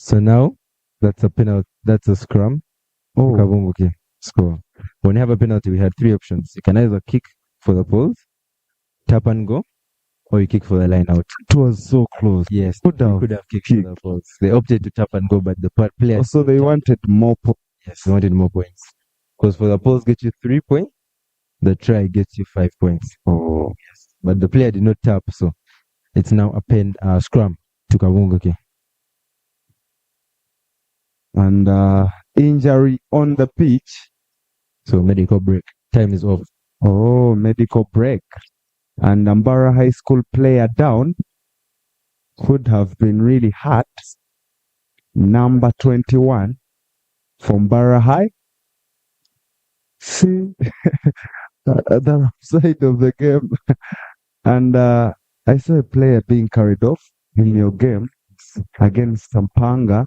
So now that's a penalty. That's a scrum. Oh, Kabunguke score. When you have a penalty, we had three options. You can either kick for the poles, tap and go, or you kick for the line out. it was so close. Yes, Could they have could have kicked for the poles. They opted to tap and go, but the player. Also, they wanted more points. Yes, they wanted more points. Because for the poles get you 3 points, the try gets you 5 points. Oh, Yes, but the player did not tap, so it's now a scrum to Kabunguke. and injury on the pitch. So medical break. Time is off. Oh, medical break. And Mbara High School player down. Could have been really hurt. Number 21 from Mbara High. See, the side of the game. And I saw a player being carried off in your game against Sampanga.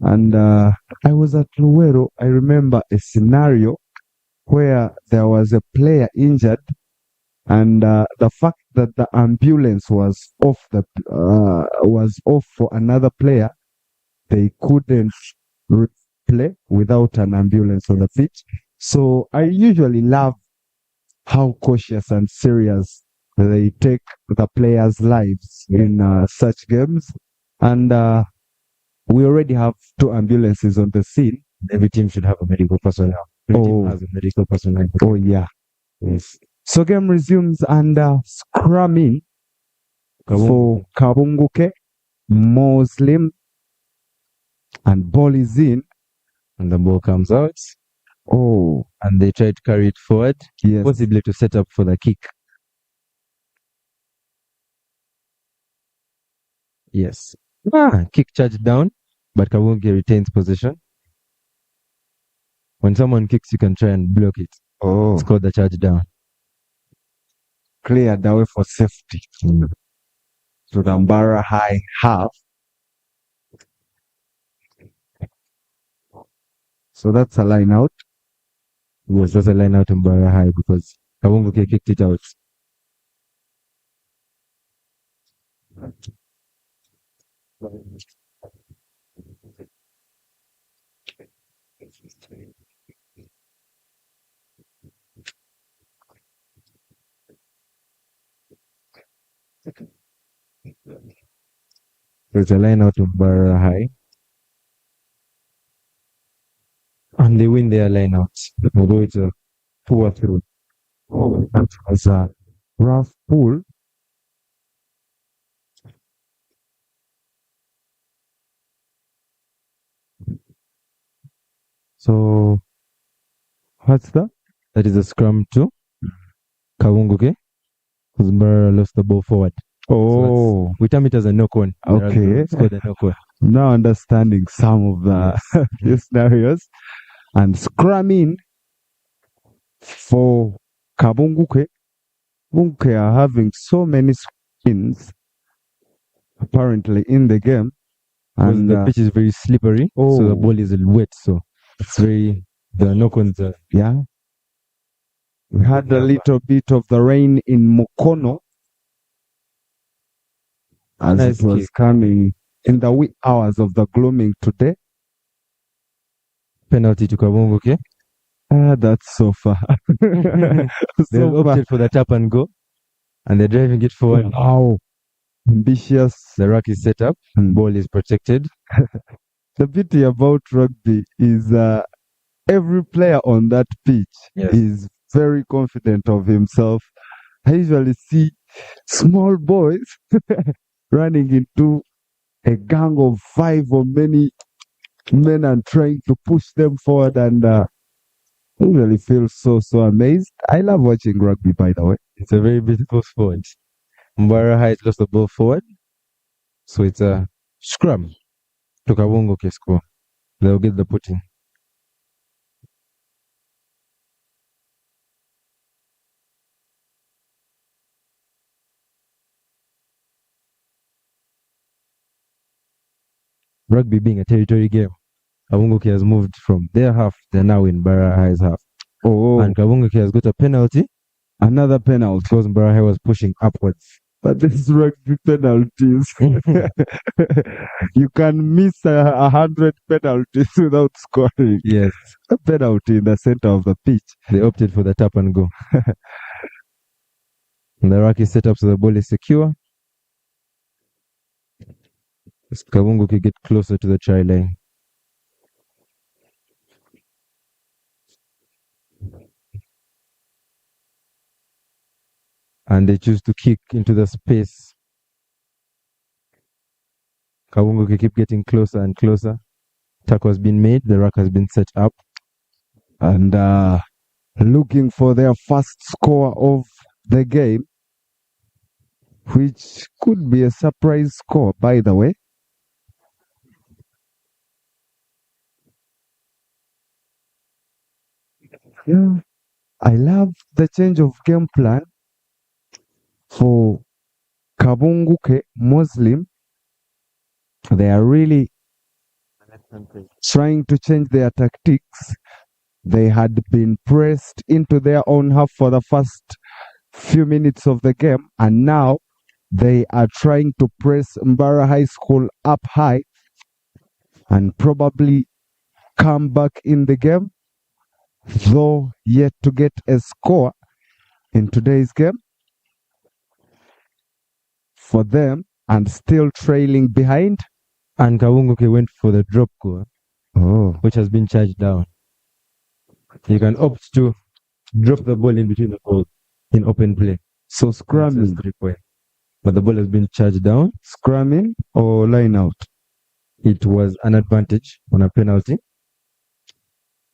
And I was at Luero. I remember a scenario where there was a player injured, and the fact that the ambulance was off for another player, they couldn't play without an ambulance on the pitch. So I usually love how cautious and serious they take the players' lives in such games. And we already have 2 ambulances on the scene. Every team should have a medical personnel. Every team has a medical personnel. Oh, yeah. Yes. So game resumes and scrumming for Kabunguke, Muslim, and ball is in. And the ball comes out. Oh, and they try to carry it forward, yes. Possibly to set up for the kick. Yes. Kick charge down, but Kabunguke retains possession. When someone kicks, you can try and block it. Oh, it's called the charge down. Cleared away for safety. To the Mbara High half. So that's a line out. Yes, that's a line out in Mbara High because Kabunguke kicked it out. There's a line out in Mbara High. And they win their line out. Although it's a 4-3. Oh, that was a rough pull. So, what's that? That is a scrum to Kabunguke. Because Mbara lost the ball forward. Oh, so we term it as a knock-on. Okay. It's called a knock-on. Now understanding some of the scenarios. And scrumming for Kabunguke. Kabunguke are having so many spins apparently in the game. And the pitch is very slippery. So the ball is wet. So it's very, the knock-ons are. Yeah. We had a little bit of the rain in Mukono as it was coming in the wee hours of the gloaming today. Penalty to Kabunguke. That's so far. They opted for the tap and go, and they're driving it forward. Wow. Ambitious. The rack is set up, and ball is protected. The beauty about rugby is every player on that pitch is very confident of himself. I usually see small boys running into a gang of 5 or many men and trying to push them forward, and I usually feel so amazed. I love watching rugby, by the way. It's a very beautiful sport. Mbara High lost the ball forward, so it's a scrum to Kabunguke score. They'll get the putting. Rugby being a territory game, Kabunguke has moved from their half. They're now in Mbara High's half. Oh, and Kabunguke has got a penalty. Another penalty. Because Mbara High was pushing upwards. But this is rugby penalties. You can miss 100 penalties without scoring. Yes. A penalty in the center of the pitch. They opted for the tap and go. And the rack is set up so the ball is secure. Kabungu can get closer to the try line. And they choose to kick into the space. Kabungu can keep getting closer and closer. Tackle has been made. The rack has been set up. And looking for their first score of the game, which could be a surprise score, by the way. Yeah, I love the change of game plan for Kabunguke Muslim. They are really trying to change their tactics. They had been pressed into their own half for the first few minutes of the game, and now they are trying to press Mbara High School up high and probably come back in the game, though yet to get a score in today's game for them and still trailing behind. And Kabungu went for the drop goal, which has been charged down. You can opt to drop the ball in between the goal in open play. So scrumming. But the ball has been charged down. Scrumming or line out? It was an advantage on a penalty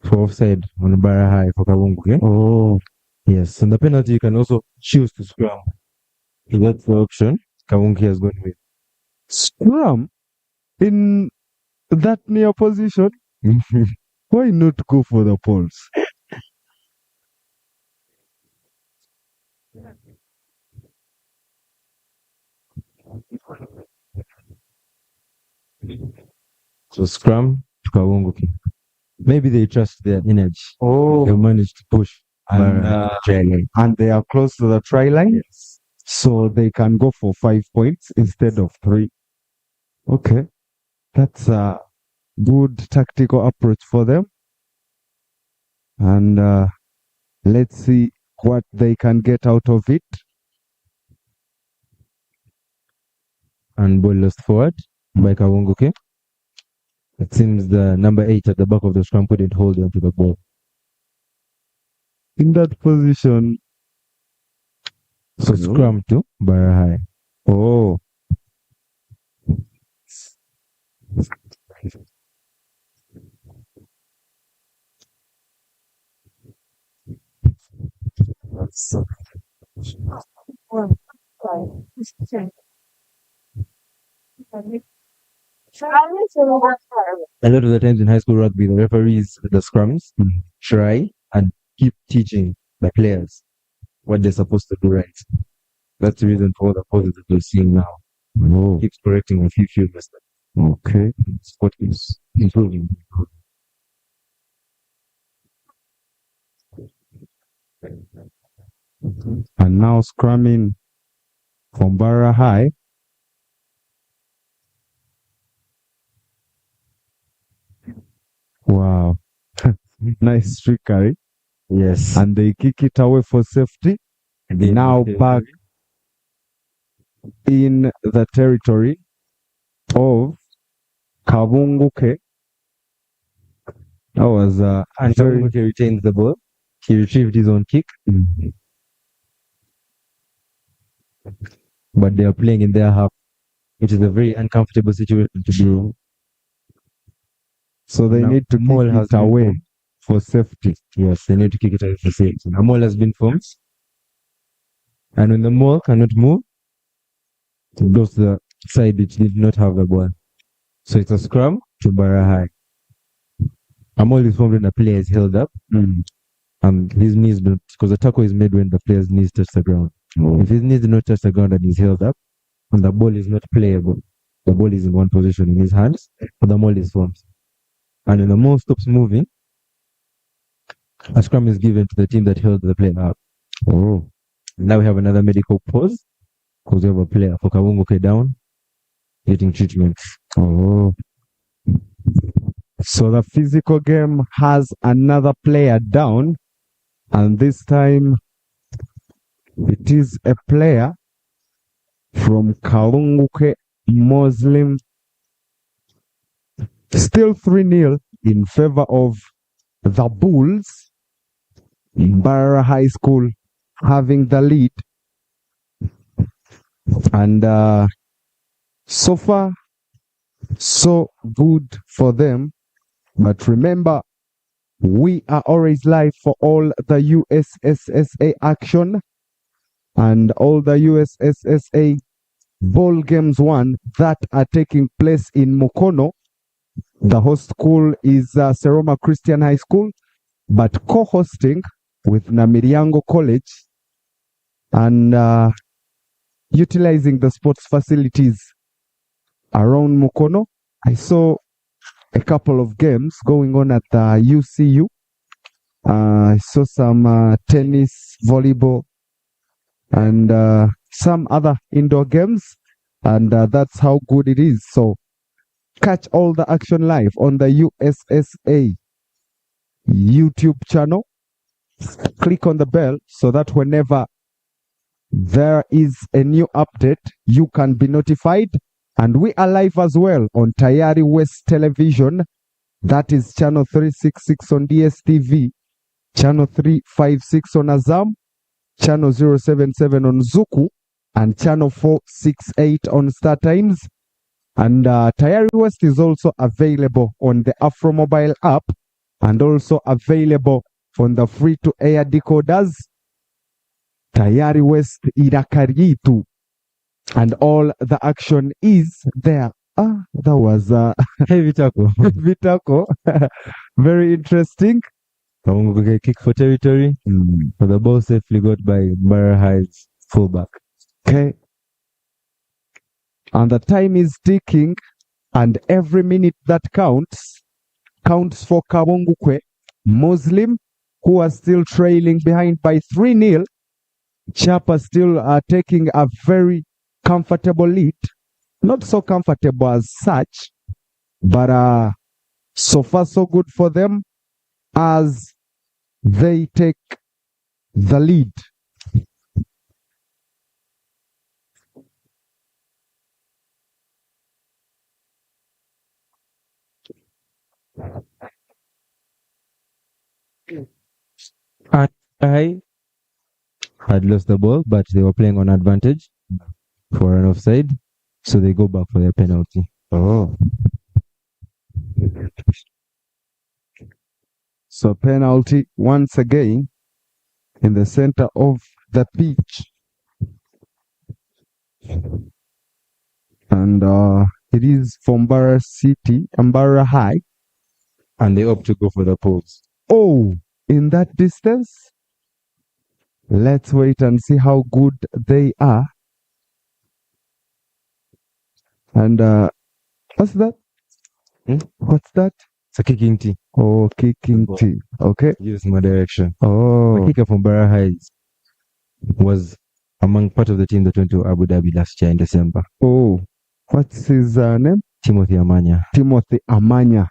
for offside on Mbara High for Kabungu. Oh. Yes, and the penalty you can also choose to scrum. If that's the option, Kabungu has gone with. Scrum? In that near position? Why not go for the poles? So scrum to Kabungu. Maybe they trust their energy. Oh. They managed to push. And they are close to the try line. Yes. So they can go for 5 points instead of 3. Okay. That's a good tactical approach for them. And let's see what they can get out of it. And ball lost forward by Kabungu. It seems the number 8 at the back of the scrum couldn't hold onto the ball. In that position. So scrum to Mbara High. Oh. A lot of the times in high school rugby, the referees at the scrums try and keep teaching the players what they're supposed to do right. That's the reason for all the pauses that we're seeing now. Oh. Keeps correcting a few mistakes. Okay. Sport keeps improving. And now scrumming from Mbara High. Wow. Nice trickery. Yes. And they kick it away for safety. Now back in the territory of Kabunguke. That was and Kabunguke retains the ball. He retrieved his own kick. But they are playing in their half, which is a very uncomfortable situation to be in. So they need to kick it away for safety. Yes, they need to kick it away for safety. A mole has been formed. And when the mole cannot move, it goes to the side which did not have the ball. So it's a scrum to Mbara High. A mole is formed when the player is held up. And his knees, because the tackle is made when the player's knees touch the ground. If his knees do not touch the ground and he's held up, and the ball is not playable, the ball is in one position in his hands, but the mole is formed. And when the mole stops moving, a scrum is given to the team that held the player up. Now we have another medical pause. because we have a player for KABUKUNGWE down, getting treatment. Oh. So the physical game has another player down, and this time it is a player from KABUKUNGWE Muslim. Still 3-0 in favor of the Bulls. MBARARA High School having the lead. And so far, so good for them. But remember, we are always live for all the USSSA action and all the USSSA Ball Games 1 that are taking place in Mukono. The host school is Seroma Christian High School, but co-hosting with Namiriango College and utilizing the sports facilities around Mukono. I saw a couple of games going on at the UCU. I saw some tennis, volleyball, and some other indoor games, and that's how good it is. So catch all the action live on the USSA YouTube channel. Click on the bell so that whenever there is a new update, you can be notified. And we are live as well on Tayari West Television. That is channel 366 on DSTV, channel 356 on Azam, channel 077 on Zuku, and channel 468 on Star Times. And Tayari West is also available on the Afro Mobile app and also available on the free-to-air decoders. Tayari West irakaritu. And all the action is there. That was Heavy tackle. heavy tackle. Very interesting. KABUKUNGWE kick for territory. But the ball safely got by MBARARA High's fullback. Okay. And the time is ticking, and every minute that counts for KABUKUNGWE Muslim, who are still trailing behind by 3-0. Chapa still taking a very comfortable lead. Not so comfortable as such, but so far so good for them as they take the lead. I had lost the ball, but they were playing on advantage for an offside, so they go back for their penalty. Oh. So penalty once again in the center of the pitch. And it is from MBARARA High. And they opt to go for the poles. Oh, in that distance? Let's wait and see how good they are. And what's that? What's that? It's a kicking tee. Oh, kicking tee. Okay. Use my direction. Oh. The kicker from MBARARA High was among part of the team that went to Abu Dhabi last year in December. Oh. What's his name? Timothy Amanya. Timothy Amanya.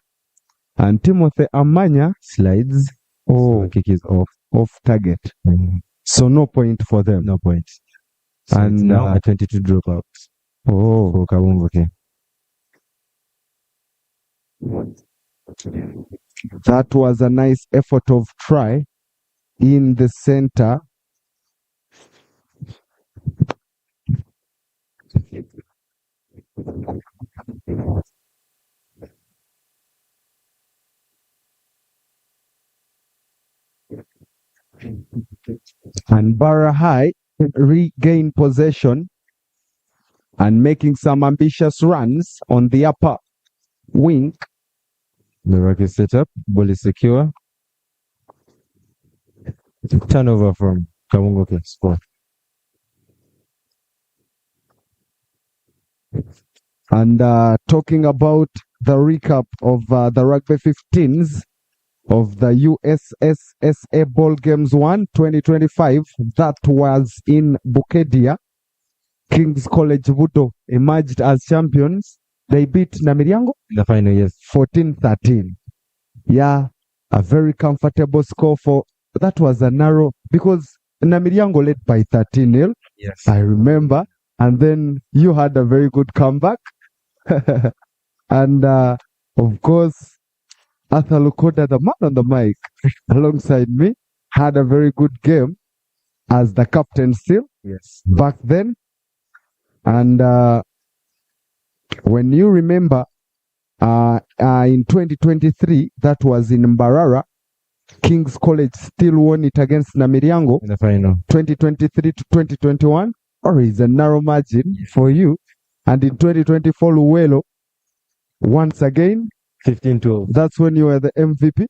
And Timothy Amanya Slides. Oh, So the kick is off. target. So no point for them. No points. So And, it's now 22 dropouts Oh. for KABUKUNGWE. That was a nice effort of try in the center. And MBARARA High regain possession and making some ambitious runs on the upper wing. The ruck is set up. Ball is secure. Turnover from KABUKUNGWE. Score. And talking about the recap of the Rugby 15s of the USSSA Ball Games 1 2025, that was in Bukedia. King's College Buto emerged as champions. They beat Namiriango In the final, yes. 14-13. Yeah, a very comfortable score for that was a narrow because Namiriango led by 13-0. Yes. I remember. And then you had a very good comeback. And of course, Arthur Lukoda, the man on the mic, alongside me, had a very good game as the captain still Yes. back then. And when you remember, in 2023, that was in MBARARA, King's College still won it against Namiriango, In the final. 2023 to 2021, or is a narrow margin for you. And in 2024, Luwelo, once again, 15-12. that's when you were the MVP.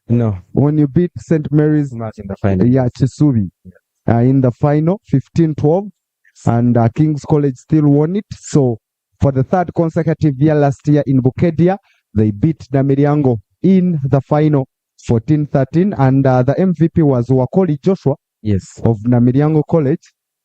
No. When you beat St. Mary's, Not in the final. yeah, Chisubi, in the final, 15-12, and King's College still won it. So for the third consecutive year last year in Bukedia, they beat Namiriango in the final, 14-13, and the MVP was Wakoli Joshua Yes. of Namiriango College.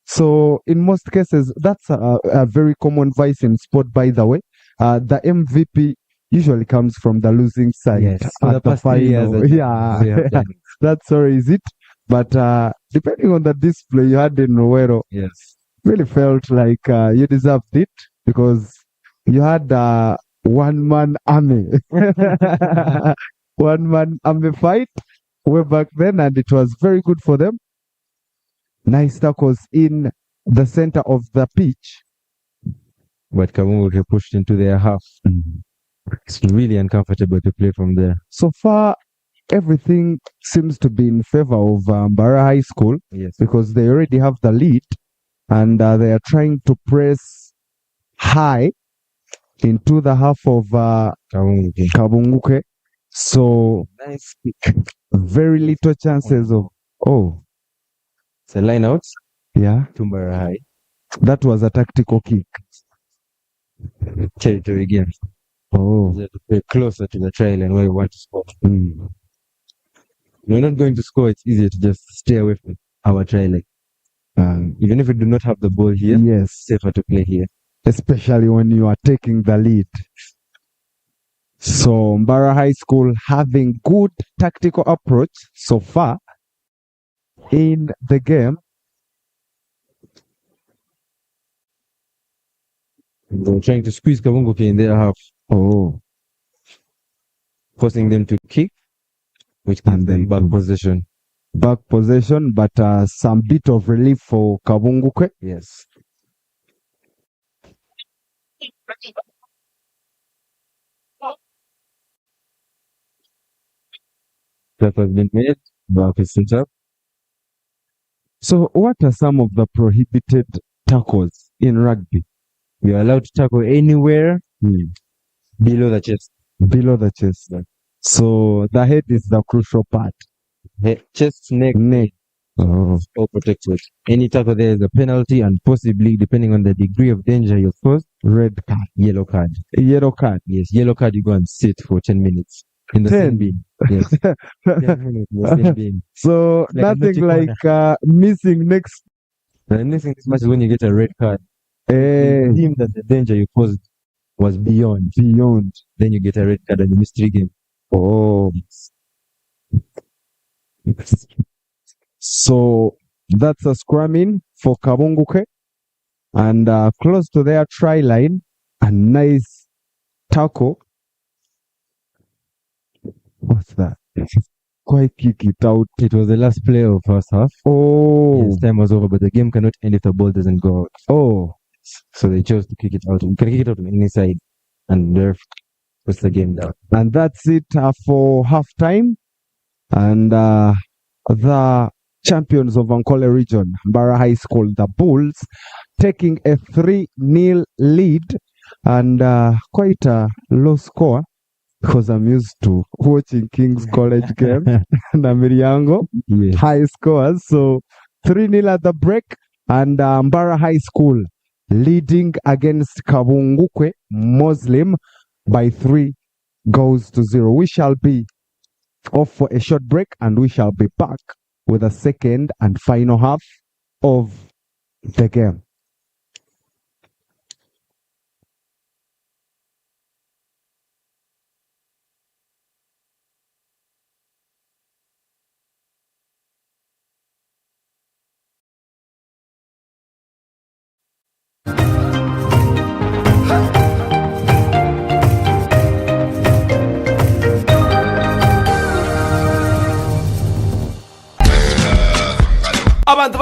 So in most cases, that's a very common vice in sport, by the way. The MVP usually comes from the losing side. Yes. For at the the past 3 years, final. they Yeah, have done it. that's so is it. But depending on the display you had in Rowero, Yes. really felt like you deserved it because you had one-man army. One-man army fight way back then, and it was very good for them. Nice tackles in the center of the pitch. But Kabungu pushed into their half. It's really uncomfortable to play from there. So far, everything seems to be in favor of MBARARA High School Yes. because they already have the lead and they are trying to press high into the half of Kabungu. Kabunguke. So Nice. very little chances of It's a line out yeah, to MBARARA High. that was a tactical kick. Territory game. Oh, You have to play closer to the try line where you want to score. mm. You're not going to score, it's easier to just stay away from our try line. Even if we do not have the ball here, Yes, safer to play here. especially when you are taking the lead. So MBARARA High School having good tactical approach so far in the game. They're trying to squeeze Kabungu in their half, forcing them to kick, which gives And them they back position. back possession, but some bit of relief for Kabunguke. Yes. That has been made. Back is set up. So what are some of the prohibited tackles in rugby? You are allowed to tackle anywhere below the chest. Below the chest. So the head is the crucial part. Chest, neck, Oh. all protected. Any tackle there is a penalty, and possibly, depending on the degree of danger you're exposed, Red card. yellow card. Yellow card. Yes, yellow card, you go and sit for 10 minutes in the 10? same bin. Yes. 10 minutes in the same bin. So Like a nothing naughty like missing next. The next thing is much is when you get a red card. Eh, You deem that the danger you posed was beyond. Then you get a red card and you miss 3 games. Oh. So that's a scrumming for Kabunguke. And close to their try line, a nice tackle. What's that? Quite kick it out. It was the last play of first half. Oh. Yes, time was over, but the game cannot end if the ball doesn't go out. Oh. So they chose to kick it out. You can kick it out on any side, and the ref puts the game down. And that's it for halftime. And the champions of Ankole region, MBARARA High School, the Bulls, taking a 3-0 lead, and quite a low score because I'm used to watching King's College game Namiriango, Yes. high scores. So 3-0 at the break, and MBARARA High School leading against Kabungukwe Muslim by 3 goals to 0. We shall be off for a short break, and we shall be back with the second and final half of the game.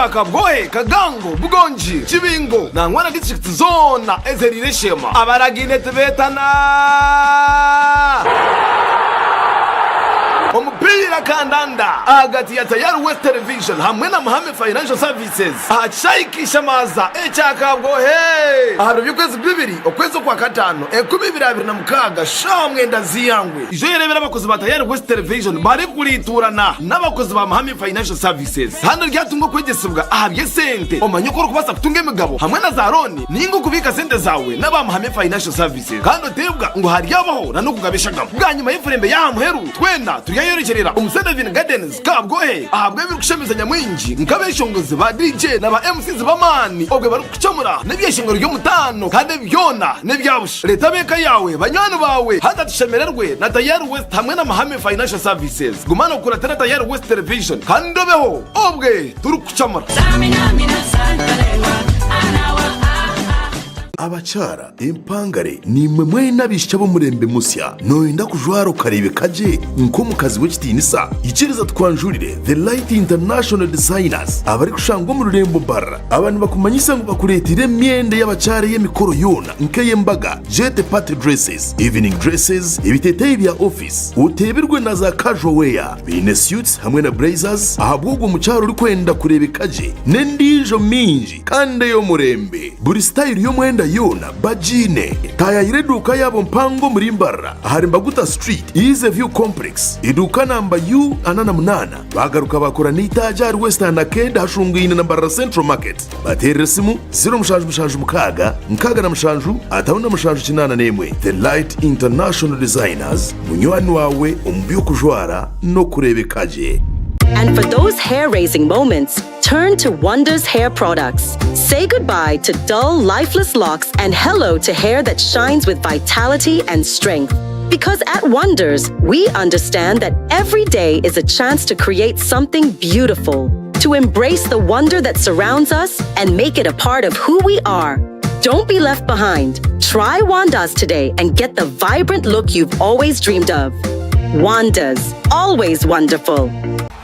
bakabgohe kagango bugonji chibingo na ngwana district zone na ezerire shema abaragine tebetana umupira kandanda hagati ya Tayari West Television hamwe na Mahame Financial Services ahashayikisha maza ecyakabgohe aharo by'ukwezi bibiri ukwezi kwa gatano 2026 shamwenda ziyangwe ijo yerebera abakozi ba Tayari West Television bari kuriturana n'abakozi ba Mahame Financial Services hano ryatungo kwegesebwa ahabye sente omanyukuru kubasa kutunga emigabo hamwe na zaroni ningo kubika sente zawe n'aba Mahame Financial Services kandi utebwa ngo hari yabaho na no kugabeshagamo bwanyuma y'ifurembe yamuheru twenda tuyayorekerera Umusedevin Gardens kabgohe ahabwe biri kushemezanya mwinji nkabeshongozi ba DJ n'aba MCs bamani obwe bari kucamura nebyeshingiro ryo mutano kandi byona nebyabusha leta beka yawe banywana bawe hadatishemererwe na Tayari West hamwe na Mahame Financial Services gumana kuratera Tayari West Television kandi ndobeho obwe turi kucamura abacara empangare ni mwe nabisha bo murembe musya noyenda kujwaro karebe kaje nko mukazi w'kitinisa ikiriza twanjurire the light international designers abari kushangwa mu rurembo barra abantu bakumanyisa ngo bakuretire myende y'abacara y'emikoro yona nkeye mbaga jet party dresses evening dresses ibiteteye bya office utebirwe na za casual wear bine suits hamwe na blazers ahabwo mucyaro uri kwenda kurebe kaje nendijo minji kandi yo murembe buri style yo mwenda yona bajine tayayire duka yabo mpango muri Mbarara ahari Mbaguta Street Easy View Complex iduka namba U88 bagaruka bakora n'Itayari West na Kenda hashungwine na Mbarara Central Market bateresimu 0 nkaga na mushanju atawuna mushanju kinana nemwe The Light International Designers munywani wawe umubyo kujwara no kurebe kaje. And for those hair-raising moments, turn to Wonders Hair Products. Say goodbye to dull, lifeless locks and hello to hair that shines with vitality and strength. Because at Wonders, we understand that every day is a chance to create something beautiful, to embrace the wonder that surrounds us and make it a part of who we are. Don't be left behind. Try Wonders today and get the vibrant look you've always dreamed of. Wonders, always wonderful.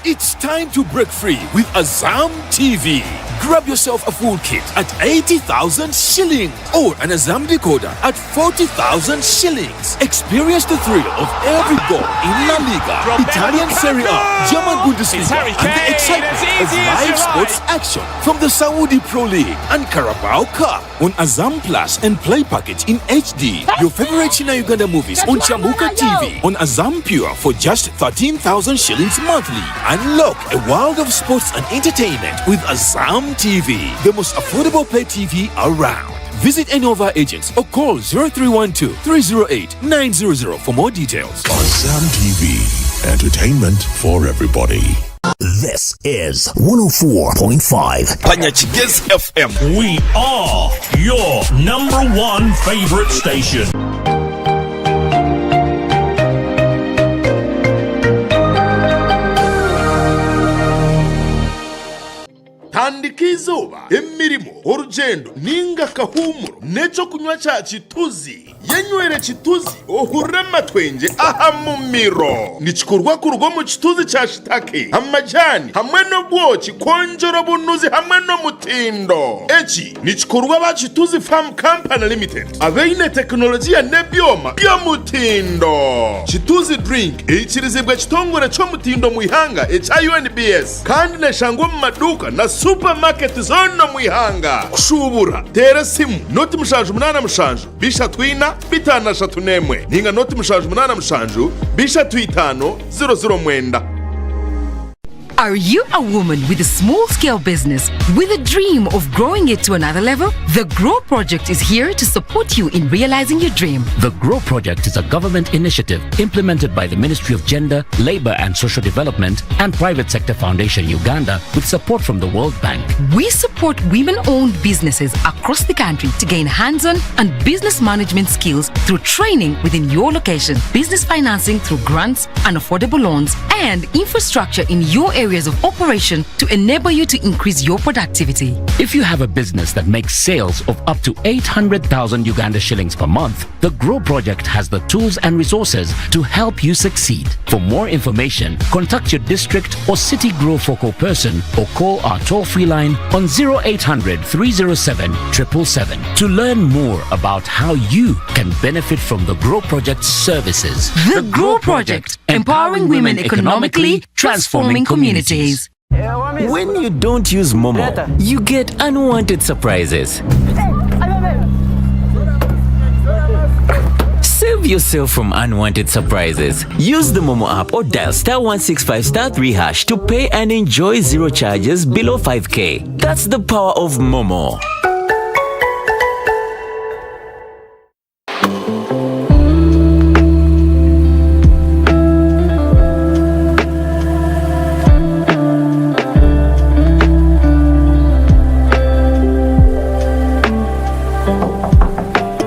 It's time to break free with Azam TV. Grab yourself a full kit at 80,000 shillings or an Azam decoder at 40,000 shillings. Experience the thrill of every goal in La Liga, Italian Serie A, German Bundesliga, and the excitement of live sports action from the Saudi Pro League and Carabao Cup on Azam Plus and Play Package in HD. Your favorite China Uganda movies on Chambuka TV on Azam Pure for just 13,000 shillings monthly. Unlock a world of sports and entertainment with Azam TV, the most affordable pay TV around. Visit any of our agents or call 0312-308-900 for more details. Azam TV, entertainment for everybody. This is 104.5 Panyachigez FM. We are your #1 favorite station. Tandika izuba emirimo urugendo ninga kahumuro neco kunywa cha chituzi yenywere chituzi ohure matwenje aha mumiro nichikurwa kurwo mu chituzi cha shitake amajani hamwe no bwoki konjoro bunuzi hamwe no mutindo eki nichikurwa ba chituzi farm company limited abeine teknolojia nebyoma byo mutindo chituzi drink ichirizibwa chitongore cyo mutindo muihanga echa UNBS kandi neshangwa mu maduka na supermarket zono muihanga kushubura tera simu noti mushanju munana mushanju bisha twina bitana shatunemwe ninga noti mushanju munana mushanju bisha twitano 00 mwenda. Are you a woman with a small-scale business with a dream of growing it to another level? The GROW Project is here to support you in realizing your dream. The GROW Project is a government initiative implemented by the Ministry of Gender, Labor and Social Development and Private Sector Foundation Uganda with support from the World Bank. We support women-owned businesses across the country to gain hands-on and business management skills through training within your location, business financing through grants and affordable loans, and infrastructure in your area areas of operation to enable you to increase your productivity. If you have a business that makes sales of up to 800,000 Uganda shillings per month, the Grow Project has the tools and resources to help you succeed. For more information, contact your district or city Grow focal person or call our toll-free line on 0800 307 777 to learn more about how you can benefit from the Grow Project's services. The Grow Project, empowering women economically, transforming communities. When you don't use Momo, you get unwanted surprises. Save yourself from unwanted surprises. Use the Momo app or dial *165*3# to pay and enjoy zero charges below 5k. That's the power of Momo.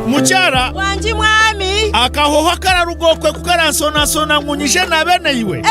Muchara wanji mwami akahoho kararugokwe kukaransonasona nkunyije na bene iwe.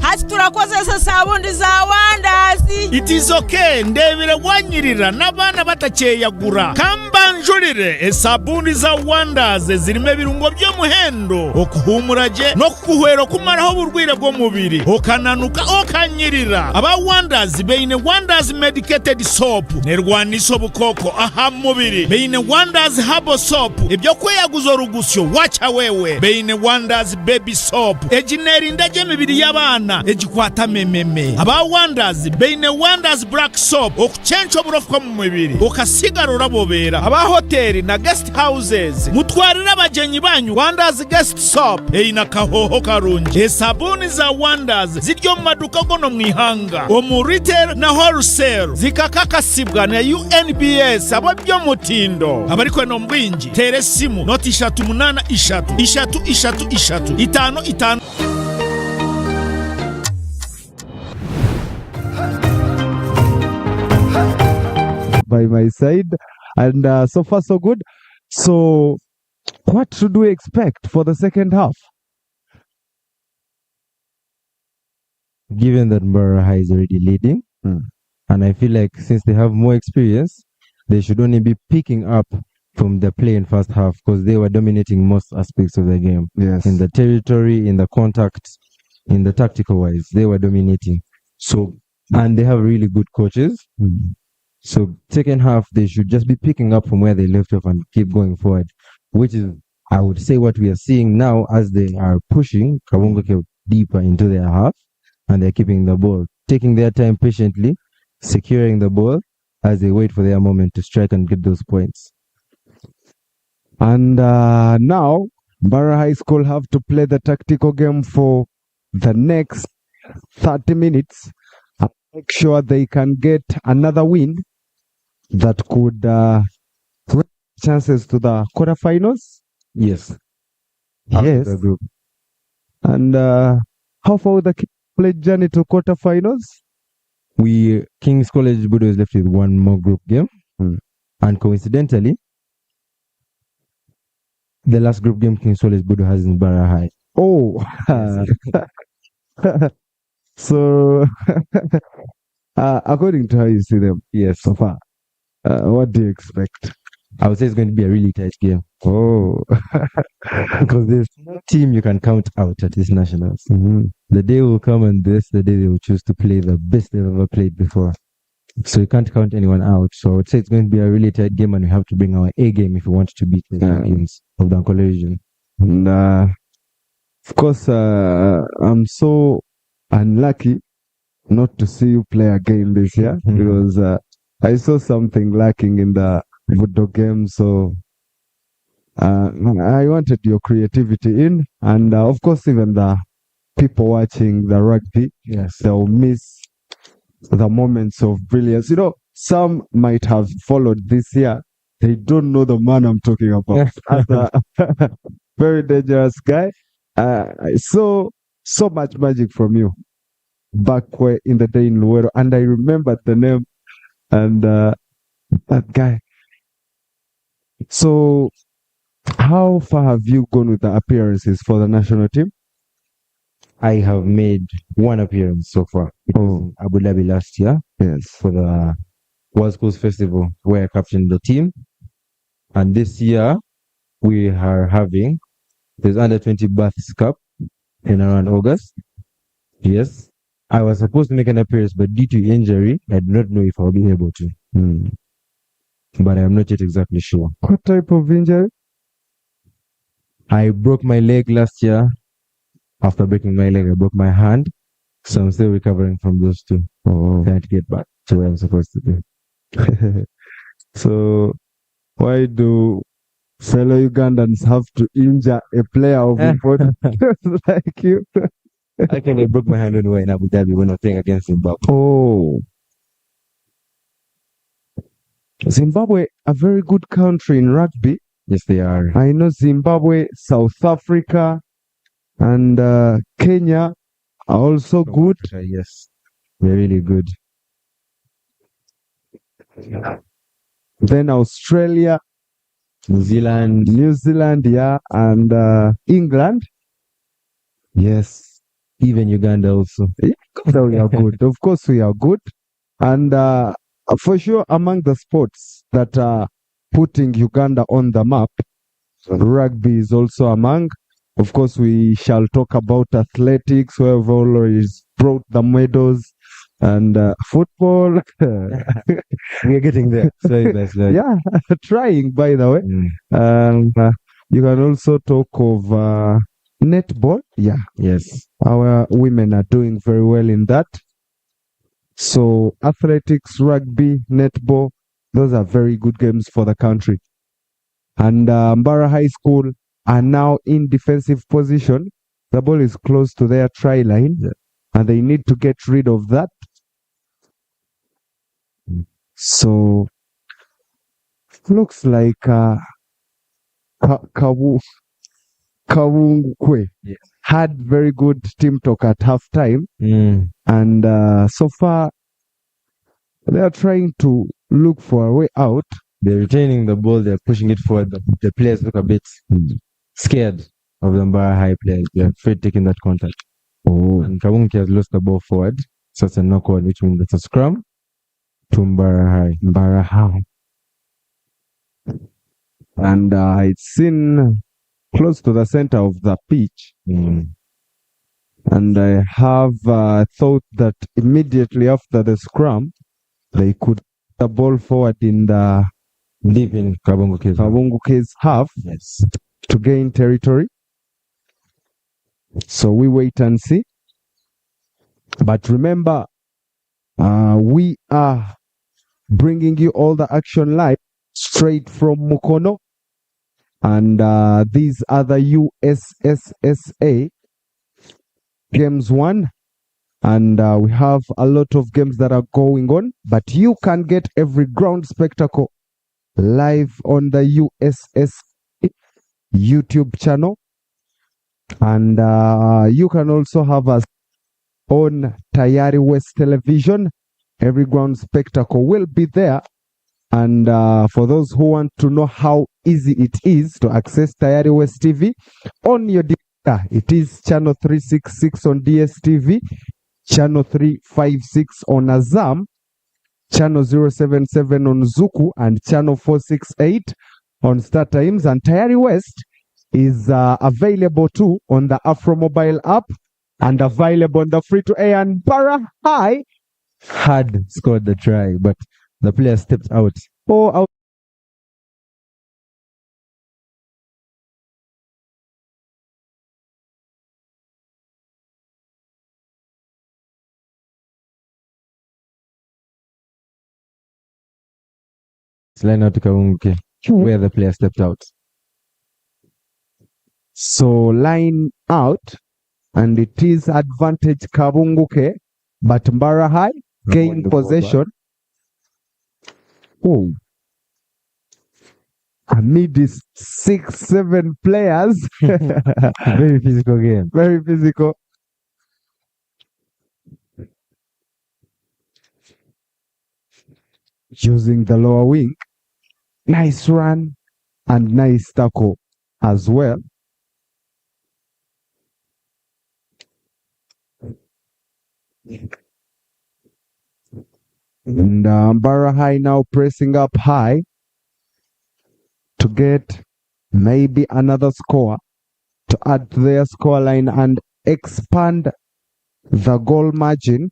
Hati turakozesa sabundi za Wandazi. It is okay, ndebire wanyirira n'abana batakeyagura kambanjurire esabuni za Wandazi zirimo ebirungo by'omuhendo okuhumuraje no kukuhwera kumaraho burwire bw'omubiri okananuka okanyirira. Aba Wandazi beine Wandazi medicated soap nerwaniso bukoko aha mubiri beine Wandazi herbal soap ebyo kweyaguza orugusyo wacha wewe beine Wandazi baby soap ejinerinda gy'emibiri y'abana ejikwata mememe. Aba Wandazi beine Wandazi black soap okuchencha oburofu bwo mu mubiri okasigarura bobera. Aba hoteli na guest houses mutwarira abagenyi banyu Wandazi guest soap eina kahoho karungi. Esabuni za Wandazi ziryo mu maduka gono mwihanga omu retail na wholesale zikakakasibwa na UNBS abo byo mutindo abariko no mbwingi tere simu noti 383 by my side, and so far so good. So what should we expect for the second half? Given that MBARARA is already leading, and I feel like since they have more experience, they should only be picking up from the play in first half because they were dominating most aspects of the game. Yes. In the territory, in the contact, in the tactical wise, they were dominating. So, and they have really good coaches. So second half, they should just be picking up from where they left off and keep going forward, which is, I would say, what we are seeing now as they are pushing KABUKUNGWE deeper into their half and they're keeping the ball, taking their time patiently, securing the ball as they wait for their moment to strike and get those points. And now, MBARARA High School have to play the tactical game for the next 30 minutes and make sure they can get another win that could bring chances to the quarterfinals. Yes. Yes. And how far will the Kings play journey to quarterfinals? King's College Budo is left with one more group game. And coincidentally, the last group game King's College Budo has in MBARARA High. Oh. So, according to how you see them, yes, so far, what do you expect? I would say it's going to be a really tight game. Oh. Because there's no team you can count out at these nationals. The day will come and this the day they will choose to play the best they've ever played before. So you can't count anyone out. So I would say it's going to be a really tight game and we have to bring our A game if we want to beat the champions of the Ankole region. And of course, I'm so unlucky not to see you play again this year because I saw something lacking in the Budo game. So I wanted your creativity in, and of course, even the people watching the rugby, yes, they'll miss the moments of brilliance. You know, some might have followed this year. They don't know the man I'm talking about. As a very dangerous guy. I saw so much magic from you back in the day in Luero, and I remembered the name and that guy. So, how far have you gone with the appearances for the national team? I have made one appearance so far. It was in Abu Dhabi last year. Yes. For the World Schools Festival, where I captained the team. And this year, we are having there's under 20 Baths Cup in around August. Yes. I was supposed to make an appearance, but due to injury, I do not know if I'll be able to. But I am not yet exactly sure. What type of injury? I broke my leg last year. After breaking my leg, I broke my hand. So I'm still recovering from those two. Trying to get back to where I'm supposed to be. So, why do fellow Ugandans have to injure a player of importance like you? I think I broke my hand anyway in Abu Dhabi when I was playing against Zimbabwe. Oh. Zimbabwe, a very good country in rugby. Yes, they are. I know Zimbabwe, South Africa, and Kenya are also good. Yes, they're really good. Then Australia, New Zealand, yeah, and England. Yes, even Uganda also. Yeah, we are good. Of course, we are good. And for sure, among the sports that are putting Uganda on the map, rugby is also among. Of course, we shall talk about athletics, where we've always brought the medals, and football. We are getting there. Yeah, trying, by the way. You can also talk of netball. Yeah. Yes. Our women are doing very well in that. So athletics, rugby, netball, those are very good games for the country. And MBARARA High School are now in defensive position. The ball is close to their try line, and they need to get rid of that. So looks like KABUKUNGWE had very good team talk at halftime, and so far they are trying to look for a way out. They're retaining the ball, they're pushing it forward. The players look a bit scared of the MBARARA High players. They're afraid taking that contact. And KABUKUNGWE has lost the ball forward. So it's a knockout, which means it's a scrum to MBARARA High. And it's in close to the center of the pitch. And I have thought that immediately after the scrum, they could put the ball forward in the deep in KABUKUNGWE's half, to gain territory. So we wait and see. But remember, we are bringing you all the action live straight from Mukono. And these are the USSSA Games 1. And we have a lot of games that are going on. But you can get every ground spectacle live on the USSSA YouTube channel. And you can also have us on Tayari West Television. Every ground spectacle will be there. And for those who want to know how easy it is to access Tayari West TV on your device, it is channel 366 on DSTV, channel 356 on Azam, channel 077 on Zuku, and channel 468 on Star Times. And Tayari West is available too on the Afro Mobile app and available on the free-to-air. And MBARARA High had scored the try, but the player stepped out. Out. It's line out to KABUKUNGWE, where the player stepped out. So line out, and it is advantage KABUKUNGWE, but MBARARA High gain possession. Amid these 6-7 players. Very physical game. Very physical. Using the lower wing. Nice run and nice tackle as well. And Mbara High now pressing up high to get maybe another score to add to their scoreline and expand the goal margin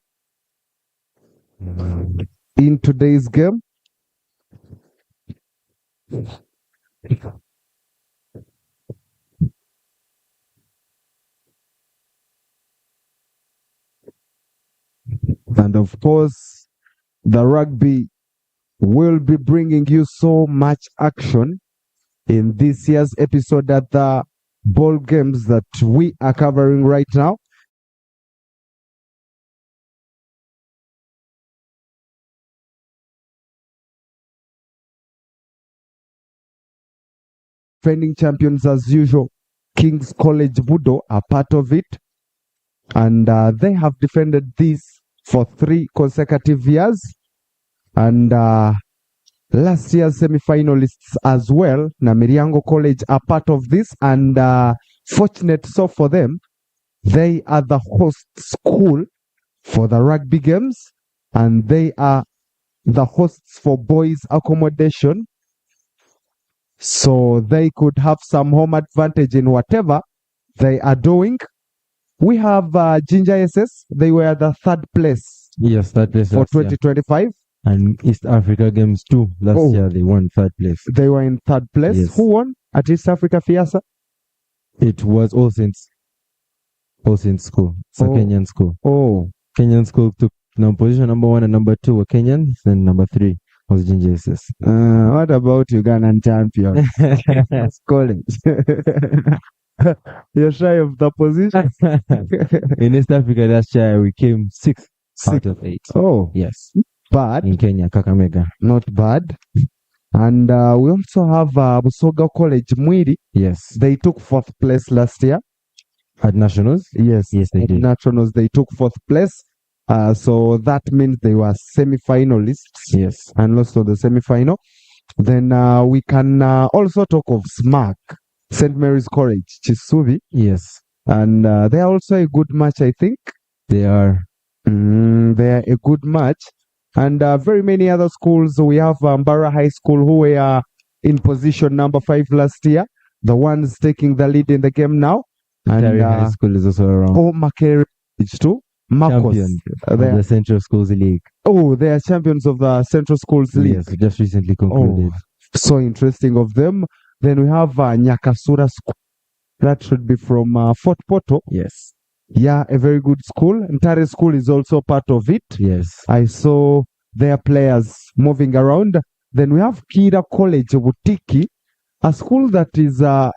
in today's game. And of course, the rugby will be bringing you so much action in this year's episode at the ball games that we are covering right now. Defending champions as usual, King's College Budo are part of it. And they have defended this for 3 consecutive years. And last year's semi-finalists as well, Namiriango College are part of this. And fortunate so for them, they are the host school for the rugby games. And they are the hosts for boys accommodation. So they could have some home advantage in whatever they are doing. We have Ginger SS. They were the 3rd place. Yes, 3rd place for 2025. And East Africa Games too. Last year they won 3rd place. They were in 3rd place. Yes. Who won at East Africa Fiasa? It was All Saints School. It's a Kenyan school. Kenyan school took position number 1 and number 2 were Kenyans. Then number 3 was Ginger SS. What about Ugandan champion? College. You're shy of the position. In East Africa last year we came 6th out of 8. Oh, yes. Bad. In Kenya, Kakamega. Not bad. And we also have Busoga College Mwiri. Yes. They took 4th place last year. At Nationals? Yes. Yes, they did. Nationals, they took 4th place. So that means they were semi-finalists. Yes. And lost to the semi-final. Then we can also talk of SMAC. St. Mary's College, Chisubi. Yes. And they are also a good match, I think. They are. They are a good match. And very many other schools. We have Mbara High School who were in position number 5 last year. The ones taking the lead in the game now. And High School is also around. Makere too. Champions of the Central Schools League. They are champions of the Central Schools League. Yes, just recently concluded. So interesting of them. Then we have Nyakasura School. That should be from Fort Porto. Yes. Yeah, a very good school. Ntare School is also part of it. Yes. I saw their players moving around. Then we have Kira College Butiki, a school that is a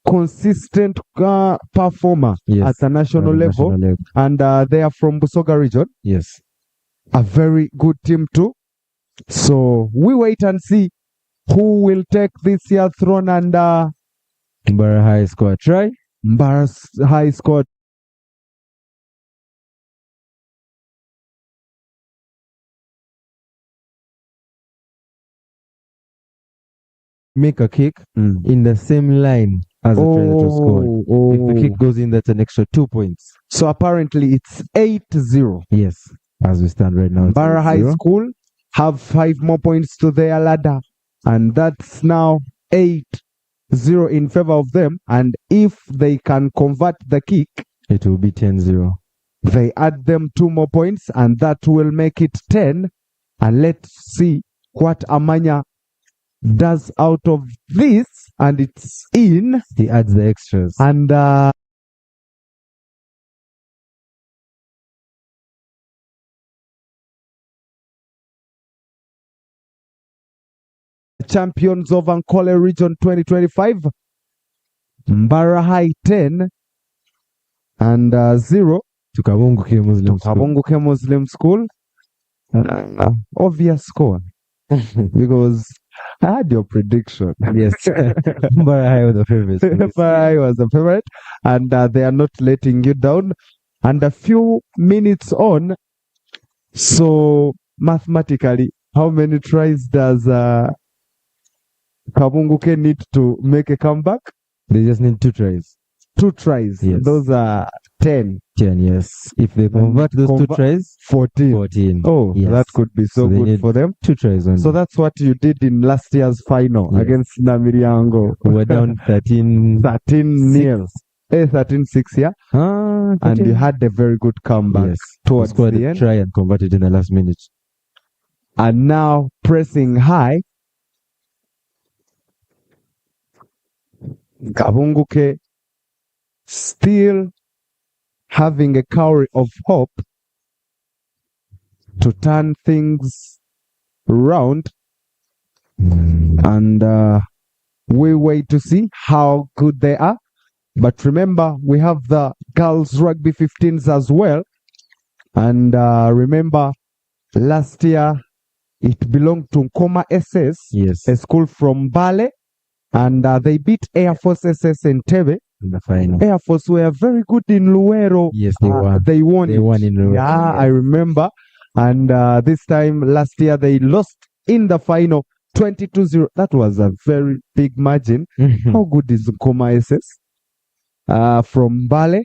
consistent performer at the national level. And they are from Busoga region. Yes. A very good team too. So we wait and see who will take this year's throne. And Mbara High score try. Mbara High score. Make a kick in the same line as the Predator scored. If the kick goes in, that's an extra 2 points. So apparently it's 8-0. Yes, as we stand right now. Mbara High School have 5 more points to their ladder. And that's now 8-0 in favor of them. And if they can convert the kick, it will be 10-0. They add them 2 more points and that will make it 10. And let's see what Amanya does out of this. And it's in. He adds the extras. And champions of Ankole region 2025, Mbara High 10 and 0 to Kabunguke Muslim School. Obvious score because I had your prediction. Yes, Mbara High was the favorite. Mbara High was the favorite, and they are not letting you down. And a few minutes on, so mathematically, how many tries does Kabunguke need to make a comeback? They just need 2 tries. 2 tries. Yes. Those are 10. 10, yes. If they convert those two tries, 14. Oh, yes. that could be so they good need for them. 2 tries only. So that's what you did in last year's final Yes. against Namiriango. We're down 13 13-0. 13-6, yeah? And you had a very good comeback towards the end. Try and convert it in the last minute. And now pressing high, Kabunguke still having a cowrie of hope to turn things round. And we wait to see how good they are. But remember, we have the girls rugby 15s as well. And remember, last year, it belonged to Nkoma SS, a school from Bale. And they beat Air Force SS in Tebe. In the final. Air Force were very good in Luero. Yes, they won. They won in Luero. Yeah, I remember. And this time, last year, they lost in the final 22-0. That was a very big margin. How good is Nkoma SS? From Bale.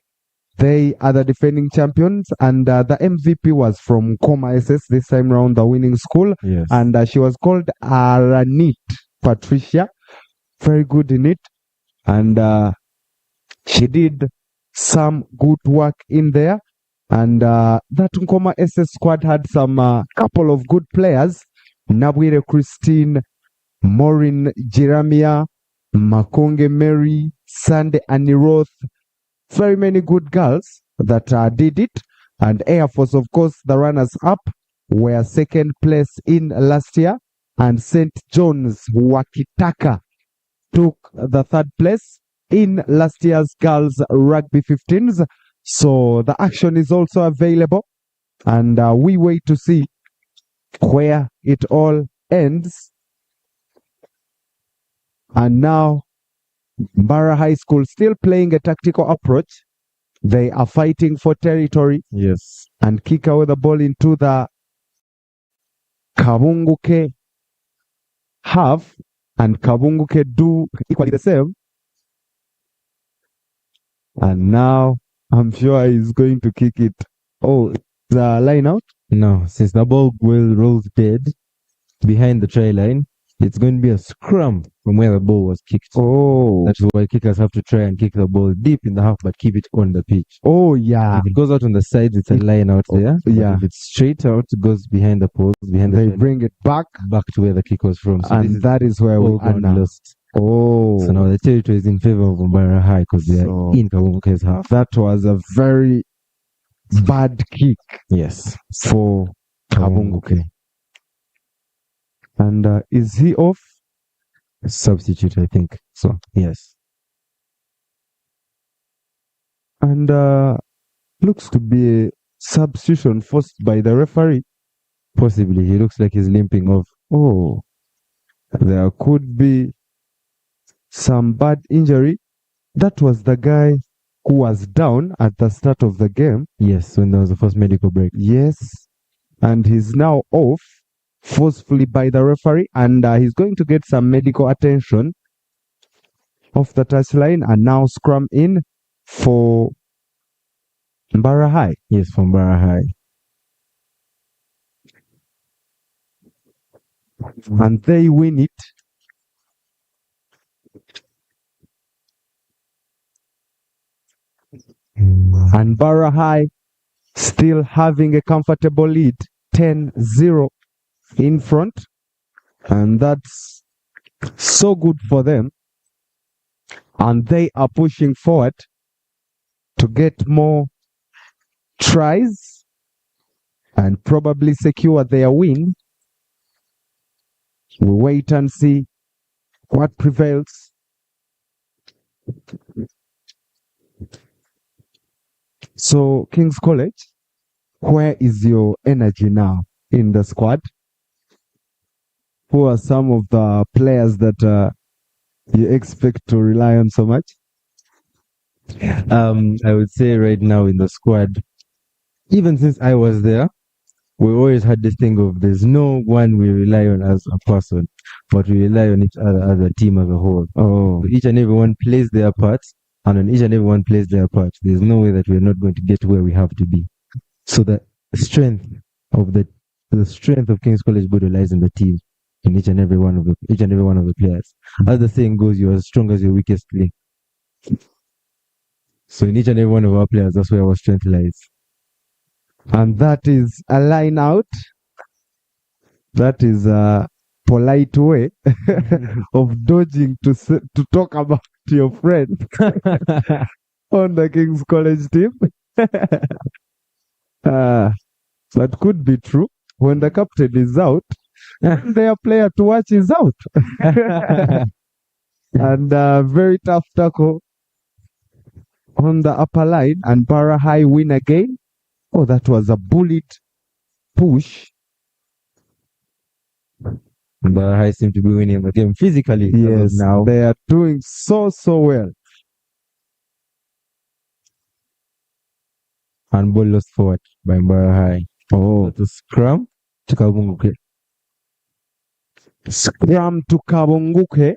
They are the defending champions, and the MVP was from Nkoma SS this time round, the winning school. Yes. And she was called Aranit Patricia. Very good in it. And she did some good work in there. And that Nkoma SS squad had some couple of good players. Nabwire Christine, Maureen Jeremiah, Makonge Mary, Sunday Aniroth. Very many good girls that did it. And Air Force, of course, the runners-up were second place in last year. And St. John's Wakitaka took the third place in last year's girls rugby 15s. So the action is also available. And we wait to see where it all ends. And now, MBARARA High School still playing a tactical approach. They are fighting for territory. Yes. And kick away the ball into the Kabunguke half. And Kabunguke do equally the same. And now, I'm sure he's going to kick it. Oh, the line out? No, since the ball rolls dead behind the try line, it's going to be a scrum from where the ball was kicked. Oh. That's why kickers have to try and kick the ball deep in the half, but keep it on the pitch. Oh, yeah. If it goes out on the sides, it's a line out there. Yeah. If it's straight out, it goes behind the post. They bring it back to where the kick was from. So and that is where we are now. Lost. Oh. So now the territory is in favor of MBARARA High because they are in Kabunguke's half. That was a very bad kick. Yes. For Kabunguke. And is he off? Substitute, I think. So, yes. And looks to be a substitution forced by the referee. Possibly. He looks like he's limping off. Oh. There could be some bad injury. That was the guy who was down at the start of the game. Yes, when there was the first medical break. Yes. And he's now off forcefully by the referee, and he's going to get some medical attention off the touchline. And now scrum in for MBARARA High. Yes, for MBARARA High. And they win it. And MBARARA High still having a comfortable lead, 10-0 in front. And that's so good for them. And they are pushing forward to get more tries and probably secure their win. We wait and see what prevails. So, King's College, where is your energy now in the squad? Who are some of the players that you expect to rely on so much? I would say right now in the squad, even since I was there, we always had this thing of there's no one we rely on as a person, but we rely on each other as a team as a whole. Oh. So each and everyone plays their parts, And when each and everyone plays their part, there's no way that we're not going to get where we have to be. So the strength of King's College Bodo lies in the team, in each and every one of the players. As the saying goes, you're as strong as your weakest link. So in each and every one of our players, that's where our strength lies. And that is a line out. That is a polite way of dodging to talk about your friend on the King's College team. That could be true. When the captain is out, their player to watch is out. And very tough tackle on the upper line, and Bara High win again. Oh, that was a bullet push. Bara High seem to be winning the game physically. Yes, now they are doing so well. And ball lost forward by Bara High. Oh, the scrum to Kabunguke. Scrum to Kabunguke.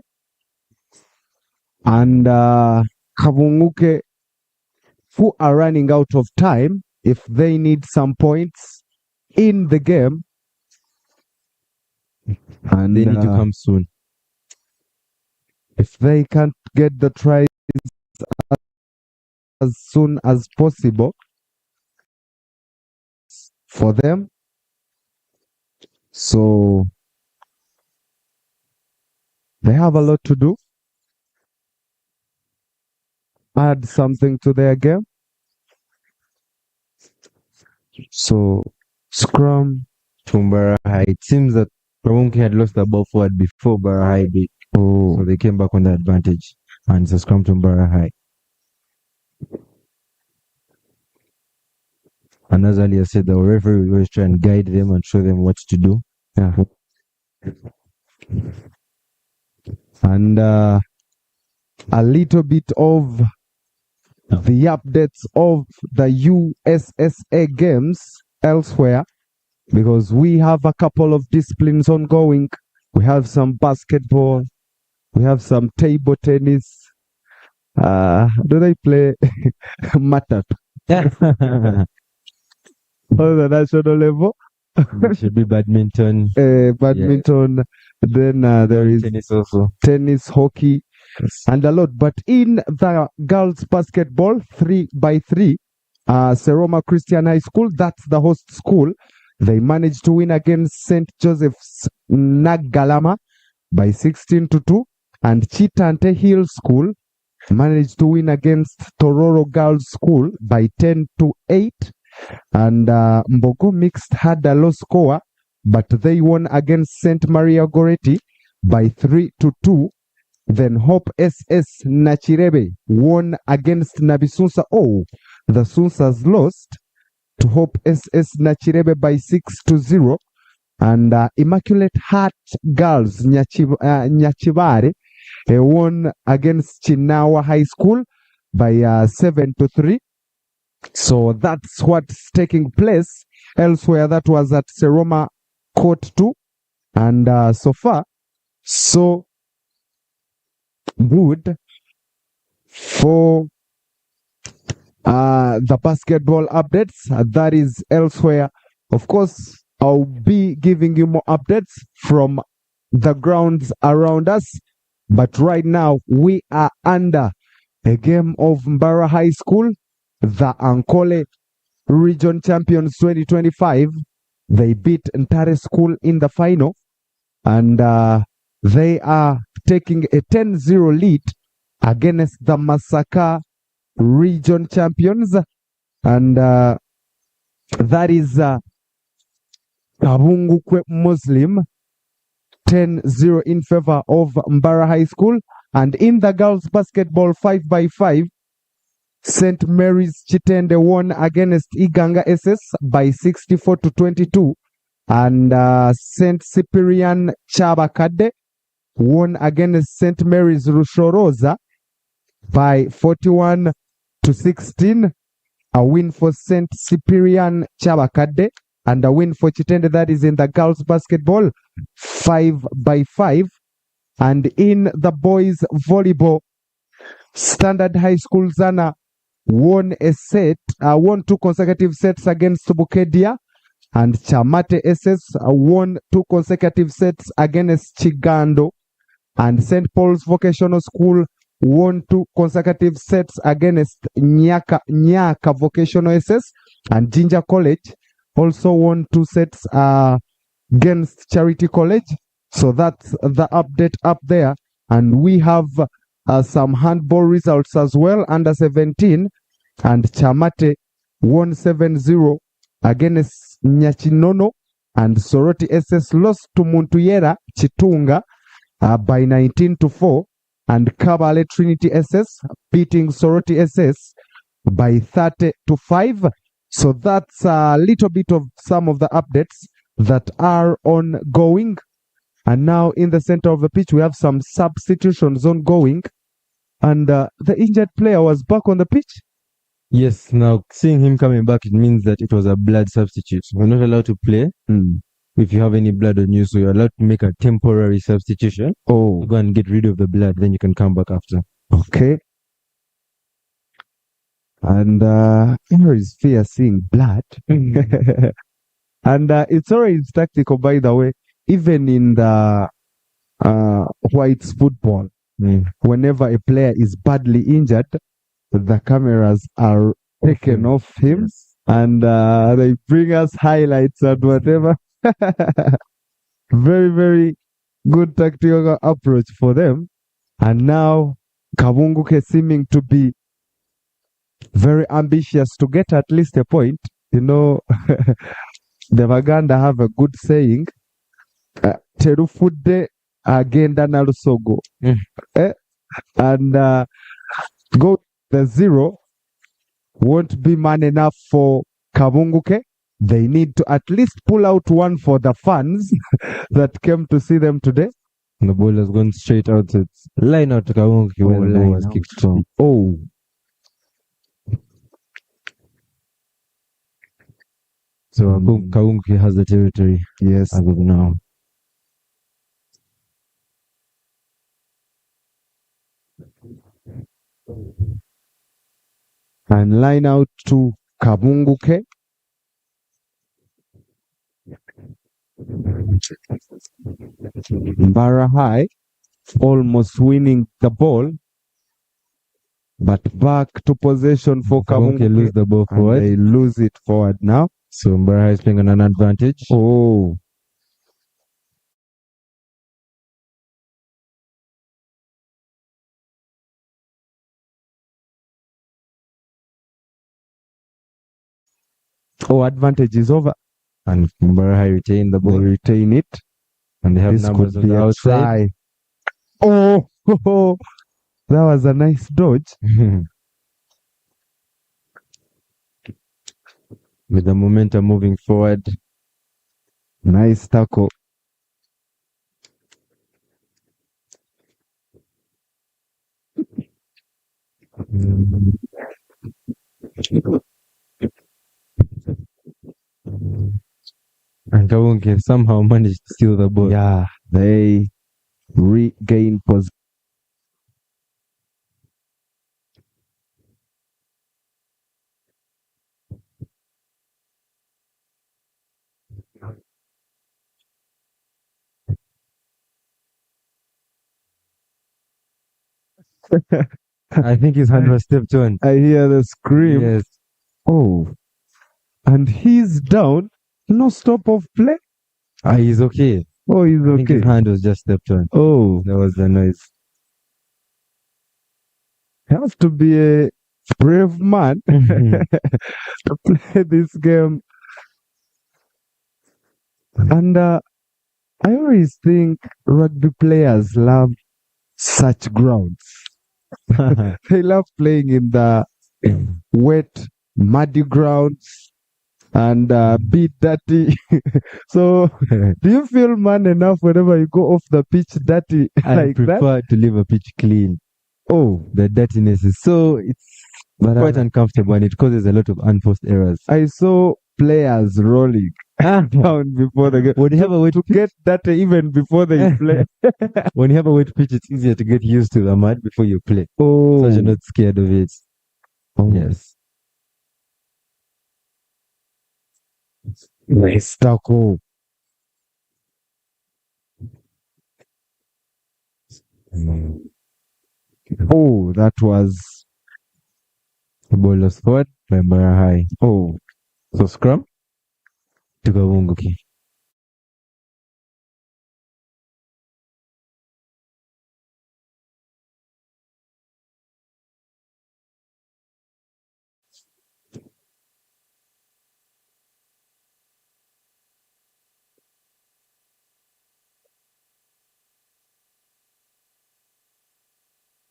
And Kabunguke, who are running out of time, if they need some points in the game, and they need to come soon. If they can't get the tries as soon as possible for them, so they have a lot to do. Add something to their game. So scrum from Bara High. It seems that Kabunguke had lost the ball forward before Bara High did. Oh. So they came back on the advantage. And it's a scrum to Bara High. And as earlier said, the referee will always try and guide them and show them what to do. Yeah. And a little bit of the updates of the USSSA games elsewhere, because we have a couple of disciplines ongoing. We have some basketball, we have some table tennis. Do they play matat? On the national level? It should be badminton. Badminton. Yeah. Then there is tennis also. Tennis, hockey, and a lot. But in the girls basketball, 3x3, Seroma Christian High School, that's the host school, they managed to win against St. Joseph's Nagalama by 16-2. And Chitante Hill School managed to win against Tororo Girls School by 10-8. And Mbogo Mixed had a low score, but they won against St. Maria Goretti by 3-2. Then Hope SS Nachirebe won against Nabisunsa. Oh, the Sunsas lost to Hope SS Nachirebe by 6-0. And Immaculate Heart Girls Nyachibare won against Chinawa High School by 7-3. So that's what's taking place elsewhere. That was at Seroma Court 2. And so far, so good for the basketball updates. That is elsewhere. Of course, I'll be giving you more updates from the grounds around us. But right now, we are under a game of MBARARA High School, the Ankole Region Champions 2025. They beat Ntare School in the final. And they are taking a 10-0 lead against the Masaka Region Champions. And that is Kabungukwe Muslim, 10-0 in favor of MBARARA High School. And in the girls basketball 5x5, St. Mary's Chitende won against Iganga SS by 64-22. And St. Cyprian Chabakade won against St. Mary's Rushoroza by 41-16. A win for St. Cyprian Chabakade and a win for Chitende. That is in the girls basketball 5x5. And in the boys volleyball, Standard High School Zana won 2 consecutive sets against Bukedia, and Chamate SS won 2 consecutive sets against Chigando, and St. Paul's Vocational School won 2 consecutive sets against Nyaka Vocational SS, and Ginger College also won 2 sets against Charity College. So that's the update up there. And we have some handball results as well. Under 17, and Chamate won 7-0 against Nyachinono, and Soroti SS lost to Muntuyera Chitunga by 19-4, and Kabale Trinity SS beating Soroti SS by 30-5. So that's a little bit of some of the updates that are ongoing. And now in the center of the pitch, we have some substitutions ongoing. And the injured player was back on the pitch. Yes, now seeing him coming back, it means that it was a blood substitute. We're not allowed to play if you have any blood on you, so you're allowed to make a temporary substitution. Oh. Go and get rid of the blood, then you can come back after. Okay. And here is fear seeing blood. And it's always tactical, by the way, even in the whites football. Whenever a player is badly injured, the cameras are taken off him, and they bring us highlights and whatever. Very, very good tactical approach for them. And now Kabunguke seeming to be very ambitious to get at least a point. You know, the Baganda have a good saying, Terufude agenda nalusogo. And go the 0 won't be man enough for Kabunguke. They need to at least pull out one for the fans that came to see them today. And the ball has gone straight out. It's line out to Kabunguke when the ball was kicked from. Oh. So Kabunguke has the territory. Yes. As of now. And line out to Kabunguke. Mbara High almost winning the ball, but back to possession for Kabunguke. Lose the ball forward. They lose it forward now. So Mbara High is playing on an advantage. Oh. Oh, advantage is over. And Mbara High retain the ball. They retain it. And they have This numbers could on be the a outside. try. Oh, that was a nice dodge. With the momentum moving forward. Nice tackle. And Kabunguke somehow managed to steal the ball. Yeah, they regain possession. I think his hand was stepped on. I hear the scream. Yes. Oh. And he's down. No stop of play. He's okay. Oh, he's I think okay. his hand was just stepped on. Oh. That was the noise. Has to be a brave man to play this game. And I always think rugby players love such grounds. They love playing in the wet, muddy grounds and be dirty. So, do you feel man enough whenever you go off the pitch dirty I prefer to leave a pitch clean. Oh, the dirtiness is it's quite uncomfortable and it causes a lot of unforced errors. I saw players rolling down before the game. When you have a wet to get that even before they play. when you have a wet pitch, it's easier to get used to the mud before you play. Oh, So you're not scared of it. oh. Yes. Nice tackle. Oh, that was The ball was forward by Mbara High. oh. So scrum to Kabunguke.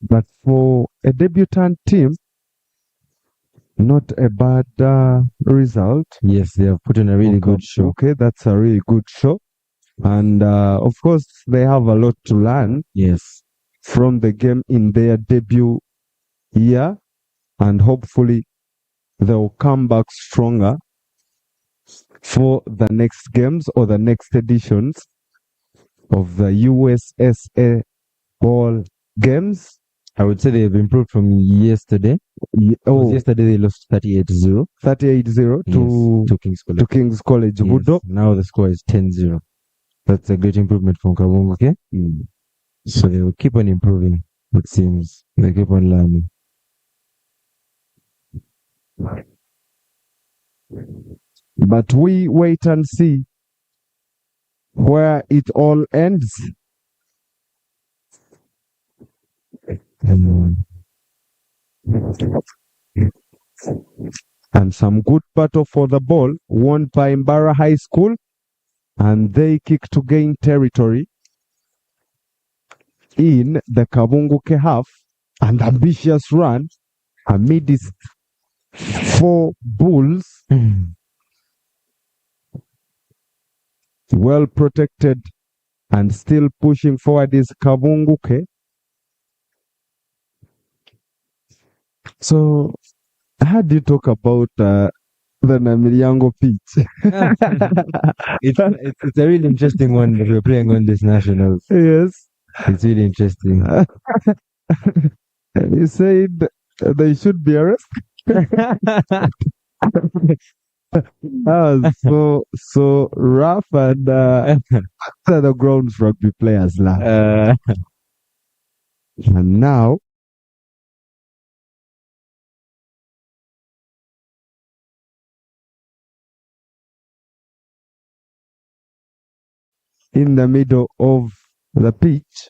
But for a debutant team, not a bad result. Yes, they have put in a really good show. Okay, that's a really good show. And of course, they have a lot to learn Yes. from the game in their debut year. And hopefully, they'll come back stronger for the next games or the next editions of the USSA Ball Games. I would say they have improved from yesterday. Oh, Yesterday they lost 38-0 38-0 to King's College. to King's College Yes. Budo. Now the score is 10-0. That's a great improvement from Kabunguke. So they will keep on improving, it seems. They keep on learning. But we wait and see where it all ends. And some good battle for the ball won by Mbara High School, and they kick to gain territory in the Kabunguke half. An ambitious run amidst 4 Bulls. Well protected and still pushing forward is Kabunguke. So, how do you talk about the Namiriango pitch? It's a really interesting one that we're playing on this nationals. Yes. It's really interesting. You said they should be arrested. That was so rough, and the grounds rugby players laugh. And now in the middle of the pitch.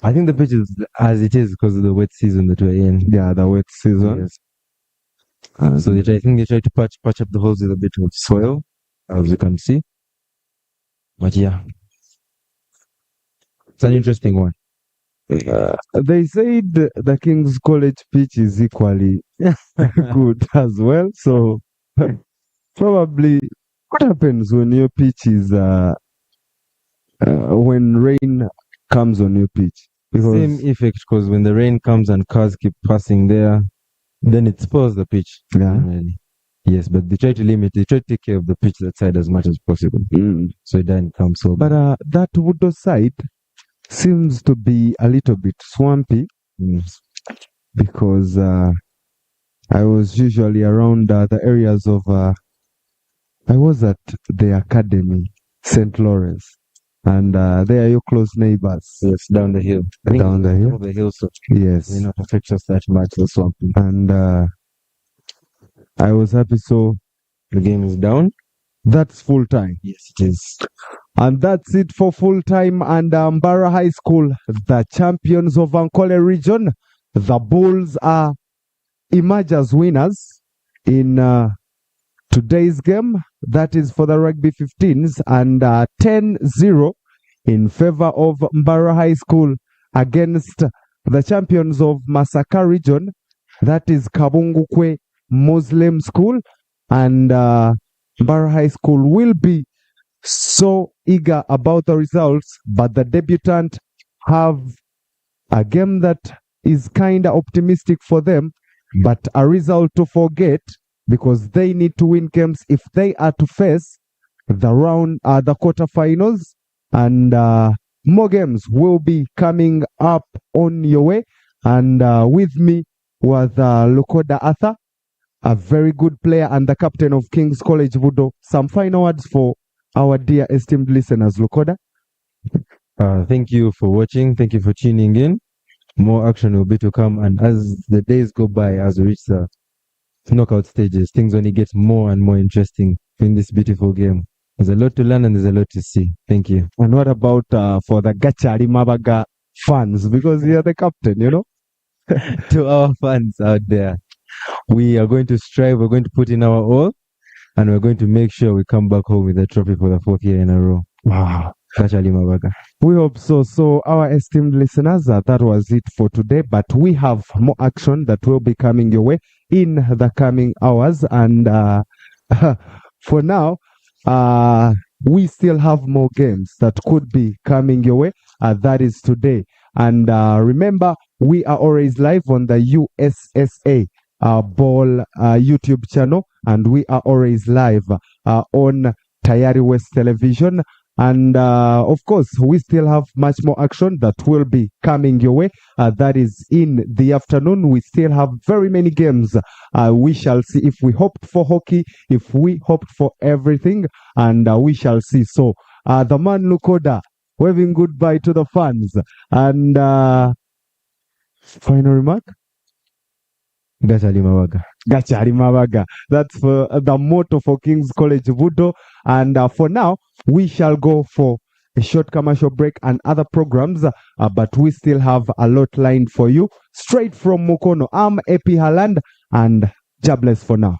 I think the pitch is as it is because of the wet season that we're in. Yeah, the wet season. Yes. So I think they try to patch up the holes with a bit of soil, as you can see. But yeah, it's an interesting one. They said the King's College pitch is equally good as well. So probably what happens when your pitch is when rain comes on your pitch? Because Same effect, because when the rain comes and cars keep passing there, then it spoils the pitch. Yeah. Really. Yes, but they try to take care of the pitch that side as much as possible. So it doesn't come so bad. But that Wudo side seems to be a little bit swampy because I was usually around the areas of I was at the academy, St. Lawrence, and they are your close neighbors. Yes, down the hill. Down the hill. The hill, so Yes. they not affect us that much, the swamping. And I was happy, so the game is down. That's full time. Yes, it is. And that's it for full time and Mbara High School, the champions of Ankole region. The Bulls are emerged as winners in today's game. That is for the Rugby 15s, and 10-0 in favor of Mbara High School against the champions of Masaka region. That is Kabungukwe Muslim School, and Mbara High School will be so eager about the results, but the debutant have a game that is kind of optimistic for them, but a result to forget because they need to win games if they are to face the quarterfinals, and more games will be coming up on your way. And with me was Lukoda Arthur, a very good player and the captain of King's College Budo. Some final words for our dear esteemed listeners, Lukoda. Thank you for watching. Thank you for tuning in. More action will be to come, and as the days go by, as we reach the knockout stages, things only get more and more interesting in this beautiful game. There's a lot to learn and there's a lot to see. Thank you. And what about for the Gachari Mabaga fans? Because you're the captain, you know. To our fans out there, we are going to strive, we're going to put in our all, and we're going to make sure we come back home with a trophy for the 4th year in a row. Wow. We hope so. So our esteemed listeners, that was it for today, but we have more action that will be coming your way in the coming hours. And for now, we still have more games that could be coming your way. That is today. And remember, we are always live on the USSSA Ball YouTube channel, and we are always live on Tayari West Television. And of course, we still have much more action that will be coming your way. That is in the afternoon. We still have very many games. We shall see if we hoped for hockey, if we hoped for everything, and we shall see. So, the man Lukoda, waving goodbye to the fans. And final remark? Gachari Mabaga. That's for the motto for King's College Budo. And for now, we shall go for a short commercial break and other programs, but we still have a lot lined for you. Straight from Mukono, I'm Epi Haaland, and jobless for now.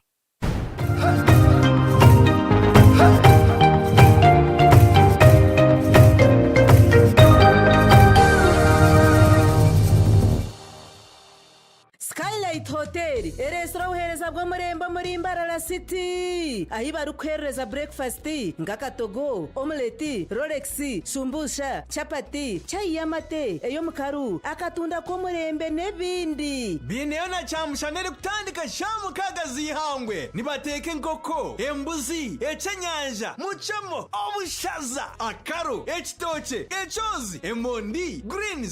Hotel eresra uhereza bwo murembo muri MBARARA City ahi barukhereza breakfast ngakatogo omelette rolex shumbusha chapati chai yamate eyo mukaru akatunda ko murembe nebindi bineyo na chamushanere kutandika shamu kagazi hangwe nibateke nkoko embuzi echenyanja muchemo obushaza akaro ekitoche echozi emondi greens